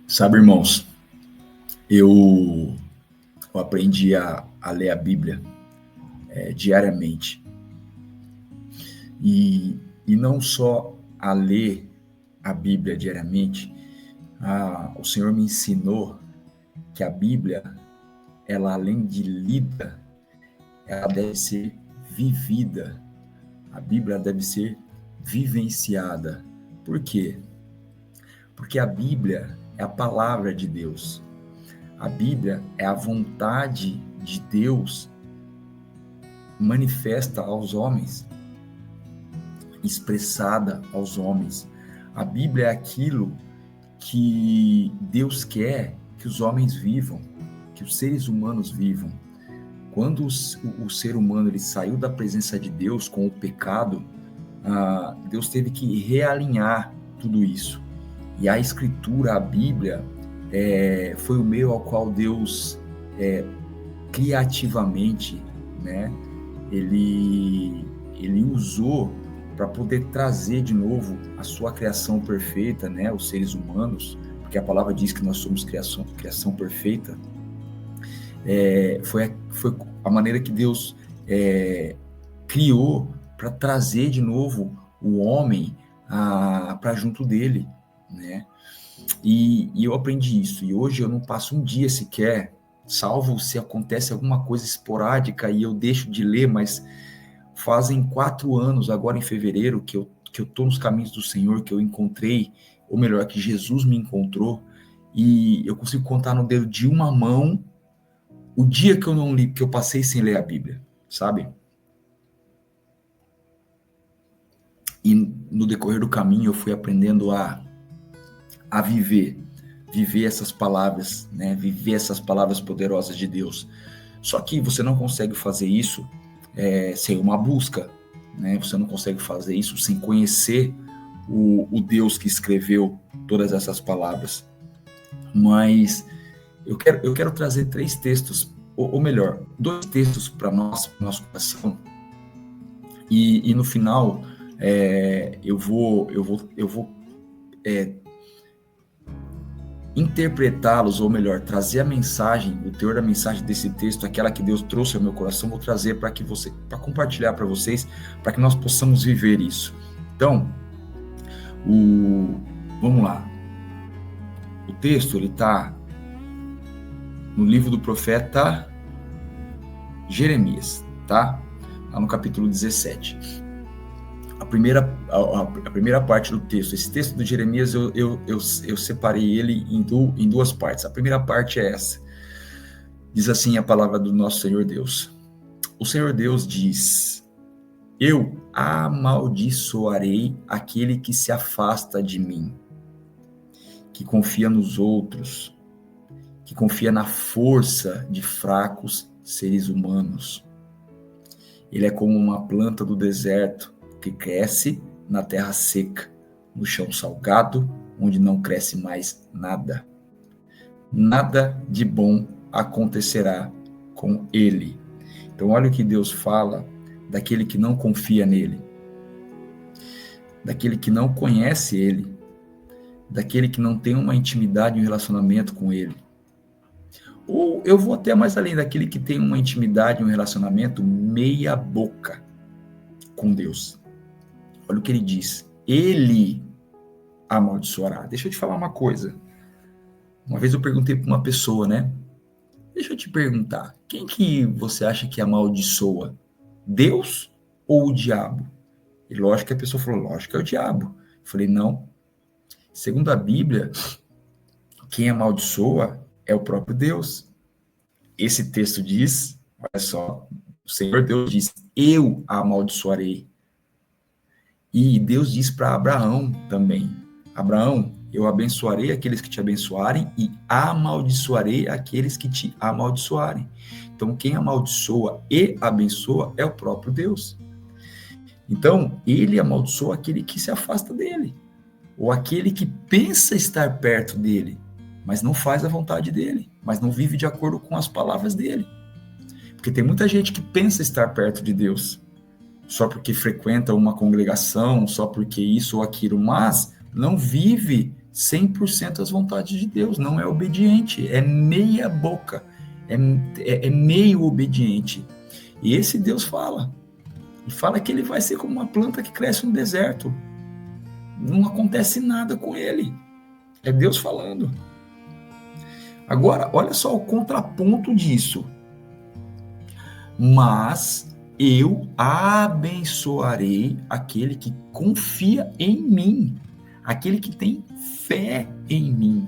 Sabe, irmãos, eu aprendi a ler a Bíblia diariamente. E não só a ler a Bíblia diariamente, o Senhor me ensinou que a Bíblia, ela além de lida, ela deve ser vivida. A Bíblia deve ser vivenciada. Por quê? Porque a Bíblia é a palavra de Deus. A Bíblia é a vontade de Deus manifesta aos homens, expressada aos homens. A Bíblia é aquilo que Deus quer que os homens vivam, que os seres humanos vivam. Quando o ser humano ele saiu da presença de Deus com o pecado, Deus teve que realinhar tudo isso. E a Escritura, a Bíblia, foi o meio ao qual Deus criativamente, né, ele usou para poder trazer de novo a sua criação perfeita, né, os seres humanos, porque a palavra diz que nós somos criação perfeita. Foi a maneira que Deus criou para trazer de novo o homem para junto dele, né? E eu aprendi isso, e hoje eu não passo um dia sequer, salvo se acontece alguma coisa esporádica e eu deixo de ler, mas fazem 4 anos, agora em fevereiro, que eu estou nos caminhos do Senhor, que eu encontrei, ou melhor, que Jesus me encontrou, e eu consigo contar no dedo de uma mão o dia que eu não li, que eu passei sem ler a Bíblia, sabe? E no decorrer do caminho eu fui aprendendo a viver essas palavras, né? Viver essas palavras poderosas de Deus. Só que você não consegue fazer isso sem uma busca, né? Você não consegue fazer isso sem conhecer o Deus que escreveu todas essas palavras. Mas eu quero trazer 3 textos, ou melhor, 2 textos para nosso coração. E no final eu vou interpretá-los, ou melhor, trazer a mensagem, o teor da mensagem desse texto, aquela que Deus trouxe ao meu coração, vou trazer para compartilhar para vocês, para que nós possamos viver isso. Então, vamos lá. O texto, ele está no livro do profeta Jeremias, tá? Lá no capítulo 17. A primeira parte do texto, esse texto do Jeremias, eu separei ele em 2 partes. A primeira parte é essa. Diz assim a palavra do nosso Senhor Deus. O Senhor Deus diz: eu amaldiçoarei aquele que se afasta de mim, que confia nos outros, que confia na força de fracos seres humanos. Ele é como uma planta do deserto, que cresce na terra seca, no chão salgado, onde não cresce mais nada. Nada de bom acontecerá com ele. Então, olha o que Deus fala daquele que não confia nele, daquele que não conhece ele, daquele que não tem uma intimidade, um relacionamento com ele. Ou eu vou até mais além, daquele que tem uma intimidade, um relacionamento meia boca com Deus. Olha o que ele diz. Ele amaldiçoará. Deixa eu te falar uma coisa. Uma vez eu perguntei para uma pessoa, né? Deixa eu te perguntar. Quem que você acha que amaldiçoa? Deus ou o diabo? E lógico que a pessoa falou, lógico que é o diabo. Eu falei, não. Segundo a Bíblia, quem amaldiçoa é o próprio Deus. Esse texto diz, olha só, o Senhor Deus diz, eu amaldiçoarei. E Deus diz para Abraão também, Abraão, eu abençoarei aqueles que te abençoarem e amaldiçoarei aqueles que te amaldiçoarem. Então, quem amaldiçoa e abençoa é o próprio Deus. Então, ele amaldiçoa aquele que se afasta dele, ou aquele que pensa estar perto dele, mas não faz a vontade dele, mas não vive de acordo com as palavras dele. Porque tem muita gente que pensa estar perto de Deus, só porque frequenta uma congregação, só porque isso ou aquilo, mas não vive 100% às vontades de Deus, não é obediente, é meia boca, é meio obediente. E esse Deus fala, e fala que ele vai ser como uma planta que cresce no deserto, não acontece nada com ele, é Deus falando. Agora, olha só o contraponto disso. Mas eu abençoarei aquele que confia em mim, aquele que tem fé em mim,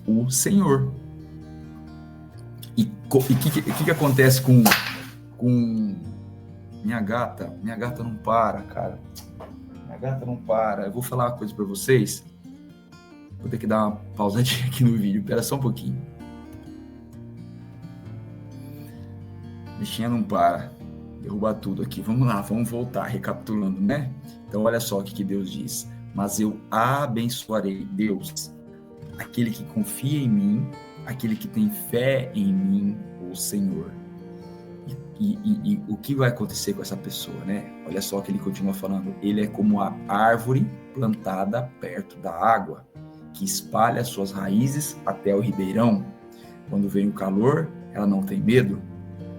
o Senhor. E o que acontece com minha gata? Minha gata não para, cara. Minha gata não para. Eu vou falar uma coisa para vocês. Vou ter que dar uma pausadinha aqui no vídeo. Espera só um pouquinho. A bichinha não para. Derrubar tudo aqui. Vamos lá, vamos voltar, recapitulando, né? Então, olha só o que Deus diz. Mas eu abençoarei, Deus, aquele que confia em mim, aquele que tem fé em mim, o Senhor. E o que vai acontecer com essa pessoa, né? Olha só que ele continua falando. Ele é como a árvore plantada perto da água, que espalha suas raízes até o ribeirão. Quando vem o calor, ela não tem medo,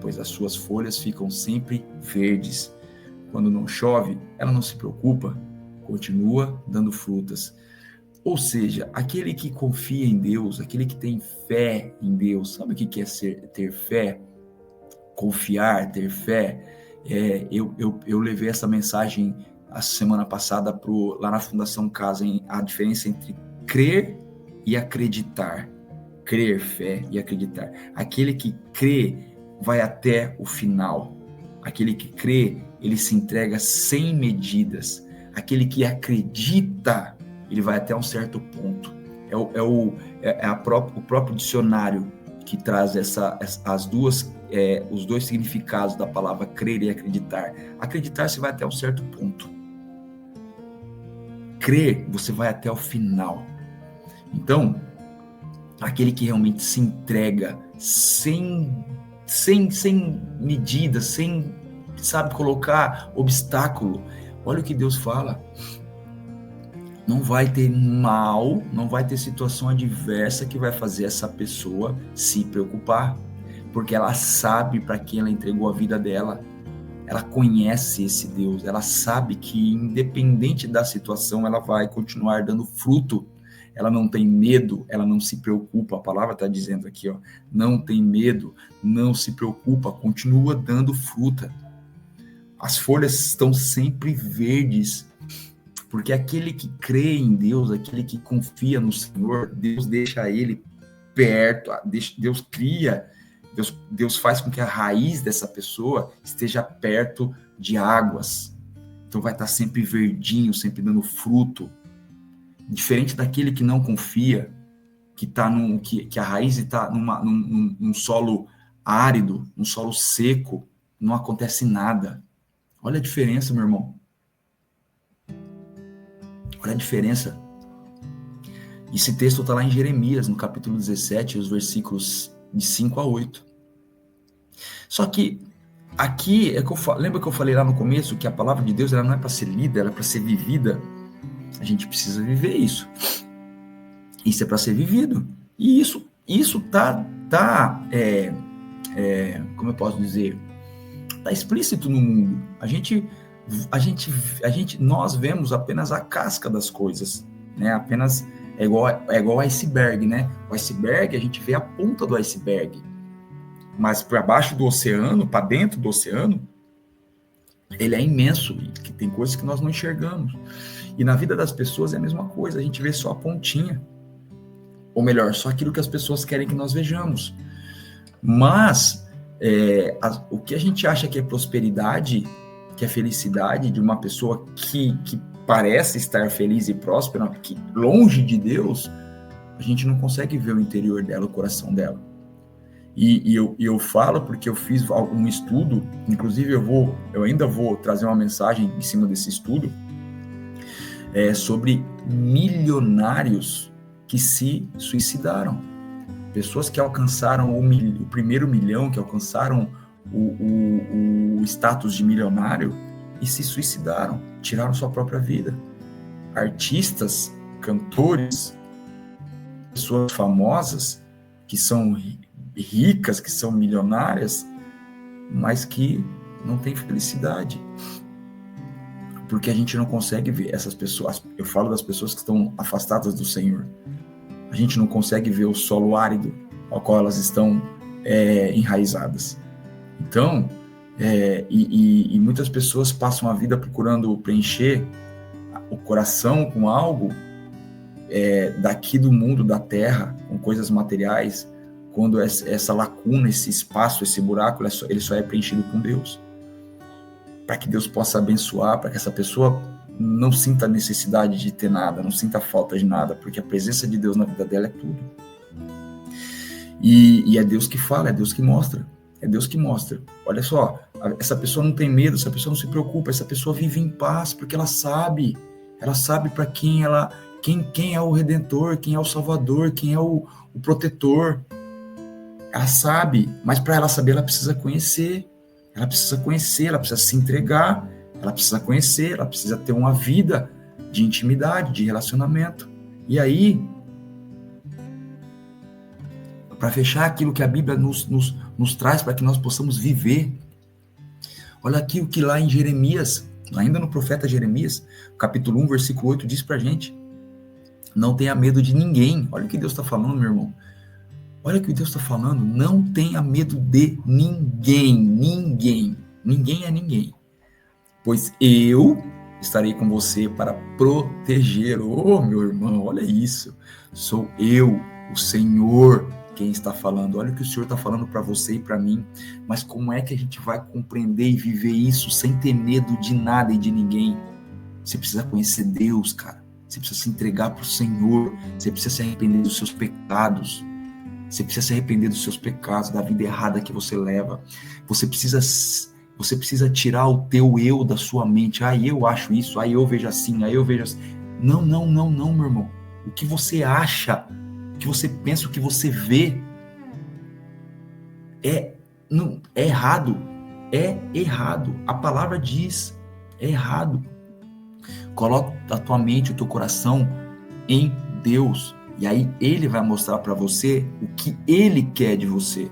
pois as suas folhas ficam sempre verdes. Quando não chove, ela não se preocupa, continua dando frutas. Ou seja, aquele que confia em Deus, aquele que tem fé em Deus, sabe o que é ter fé? Confiar, ter fé. Eu levei essa mensagem a semana passada lá na Fundação Casa, a diferença entre crer e acreditar. Crer, fé e acreditar. Aquele que crê vai até o final. Aquele que crê, ele se entrega sem medidas. Aquele que acredita, ele vai até um certo ponto. O próprio dicionário que traz os dois significados da palavra crer e acreditar. Acreditar, você vai até um certo ponto. Crer, você vai até o final. Então, aquele que realmente se entrega sem medida, sem, sabe, colocar obstáculo. Olha o que Deus fala. Não vai ter mal, não vai ter situação adversa que vai fazer essa pessoa se preocupar, porque ela sabe para quem ela entregou a vida dela. Ela conhece esse Deus, ela sabe que independente da situação, ela vai continuar dando fruto. Ela não tem medo, ela não se preocupa. A palavra está dizendo aqui, ó, não tem medo, não se preocupa, continua dando fruta. As folhas estão sempre verdes, porque aquele que crê em Deus, aquele que confia no Senhor, Deus deixa ele perto, Deus cria, Deus faz com que a raiz dessa pessoa esteja perto de águas. Então vai estar sempre verdinho, sempre dando fruto. Diferente daquele que não confia, que a raiz está num solo árido, num solo seco, não acontece nada. Olha a diferença, meu irmão. Olha a diferença. Esse texto está lá em Jeremias, no capítulo 17, os versículos de 5 a 8. Só que aqui, lembra que eu falei lá no começo que a palavra de Deus ela não é para ser lida, ela é para ser vivida? A gente precisa viver isso. Isso é para ser vivido. E isso como eu posso dizer, está explícito no mundo. Nós vemos apenas a casca das coisas, né? Apenas é igual iceberg, né? O iceberg, a gente vê a ponta do iceberg, mas para baixo do oceano, para dentro do oceano, ele é imenso e que tem coisas que nós não enxergamos. E na vida das pessoas é a mesma coisa, a gente vê só a pontinha, ou melhor, só aquilo que as pessoas querem que nós vejamos. Mas o que a gente acha que é prosperidade, que é felicidade de uma pessoa que parece estar feliz e próspera, que longe de Deus, a gente não consegue ver o interior dela, o coração dela. E eu falo porque eu fiz um estudo, inclusive eu ainda vou trazer uma mensagem em cima desse estudo, sobre milionários que se suicidaram. Pessoas que alcançaram o primeiro milhão, que alcançaram o status de milionário e se suicidaram, tiraram sua própria vida. artistas, cantores, pessoas famosas, que são ricas, que são milionárias, mas que não têm felicidade. Porque a gente não consegue ver essas pessoas. Eu falo das pessoas que estão afastadas do Senhor. A gente não consegue ver o solo árido ao qual elas estão enraizadas. Então, e muitas pessoas passam a vida procurando preencher o coração com algo daqui do mundo, da terra, com coisas materiais, quando essa lacuna, esse espaço, esse buraco, ele só é preenchido com Deus. Para que Deus possa abençoar, para que essa pessoa não sinta a necessidade de ter nada, não sinta falta de nada, porque a presença de Deus na vida dela é tudo. E é Deus que fala, é Deus que mostra. É Deus que mostra. Olha só, essa pessoa não tem medo, essa pessoa não se preocupa, essa pessoa vive em paz, porque ela sabe para quem quem é o Redentor, quem é o Salvador, quem é o Protetor. Ela sabe, mas para ela saber, ela precisa conhecer, ela precisa se entregar, ela precisa conhecer, ela precisa ter uma vida de intimidade, de relacionamento. E aí, para fechar aquilo que a Bíblia nos traz para que nós possamos viver, olha aqui o que lá em Jeremias, ainda no profeta Jeremias, capítulo 1, versículo 8, diz para a gente: não tenha medo de ninguém. Olha o que Deus está falando, meu irmão. Olha o que Deus está falando. Não tenha medo de ninguém. Ninguém é ninguém. Pois eu estarei com você para proteger. Oh, meu irmão, olha isso. Sou eu, o Senhor, quem está falando. Olha o que o Senhor está falando para você e para mim. Mas como é que a gente vai compreender e viver isso sem ter medo de nada e de ninguém? Você precisa conhecer Deus, cara. Você precisa se entregar para o Senhor. Você precisa se arrepender dos seus pecados. Você precisa se arrepender dos seus pecados, da vida errada que você leva. Você precisa tirar o teu eu da sua mente. Eu acho isso, eu vejo assim, eu vejo assim. Não, meu irmão. O que você acha, o que você pensa, o que você vê é errado. É errado. A palavra diz, é errado. Coloca a tua mente, o teu coração em Deus. E aí ele vai mostrar para você o que ele quer de você.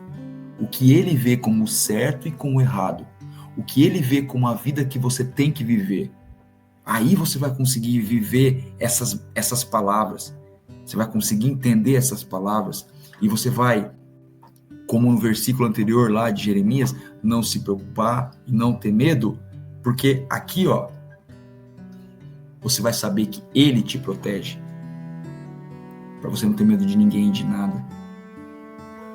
O que ele vê como certo e como errado. O que ele vê como a vida que você tem que viver. Aí você vai conseguir viver essas palavras. Você vai conseguir entender essas palavras. E você vai, como no versículo anterior lá de Jeremias, não se preocupar e não ter medo. Porque aqui, você vai saber que ele te protege. Para você não ter medo de ninguém, de nada.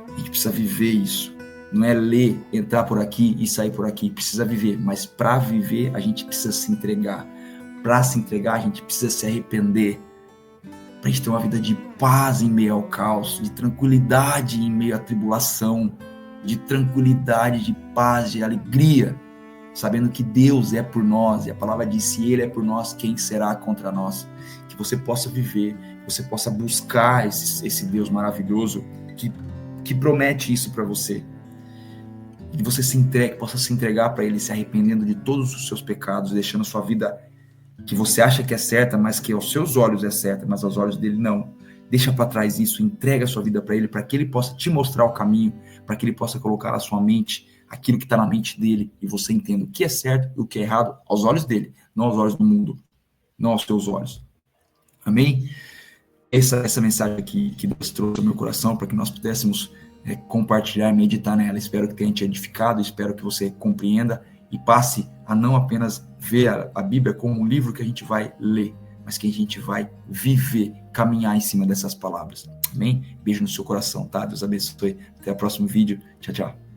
A gente precisa viver isso. Não é ler, entrar por aqui e sair por aqui. Precisa viver. Mas para viver, a gente precisa se entregar. Para se entregar, a gente precisa se arrepender. Para a gente ter uma vida de paz em meio ao caos, de tranquilidade em meio à tribulação, de tranquilidade, de paz, de alegria, sabendo que Deus é por nós. E a palavra diz: se Ele é por nós, quem será contra nós? Que você possa viver, que você possa buscar esse Deus maravilhoso que promete isso para você. Que você possa se entregar para Ele, se arrependendo de todos os seus pecados, deixando a sua vida que você acha que é certa, mas que aos seus olhos é certa, mas aos olhos dele não. Deixa para trás isso, entrega a sua vida para Ele, para que Ele possa te mostrar o caminho, para que Ele possa colocar na sua mente aquilo que está na mente dele, e você entenda o que é certo e o que é errado aos olhos dele, não aos olhos do mundo, não aos teus olhos. Amém? Essa mensagem aqui que Deus trouxe ao meu coração, para que nós pudéssemos compartilhar, meditar nela. Espero que tenha te edificado, espero que você compreenda e passe a não apenas ver a Bíblia como um livro que a gente vai ler, mas que a gente vai viver, caminhar em cima dessas palavras. Amém? Beijo no seu coração, tá? Deus abençoe. Até o próximo vídeo. Tchau, tchau.